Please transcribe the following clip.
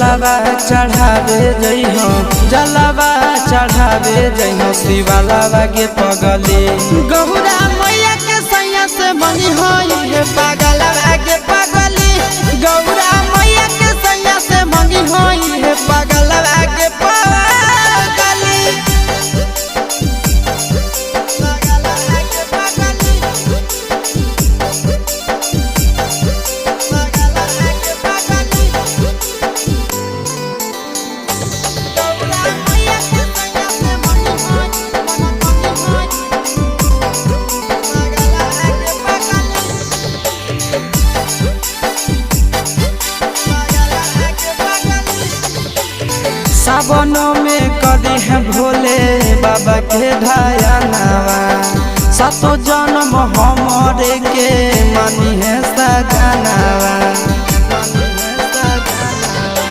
जलवा चढ़ावे जइहो जलवा चढ़ावे जइहो शिवालावा के पगली गौरा मैया के सैया से बनी होई है पागलवा के पगली गौरा मैया के सैया से बनी होई है पागलवा के पगली। सावनों में कदी है भोले बाबा के धयानावा सातो जन्म हमरे के मानी है सजनावा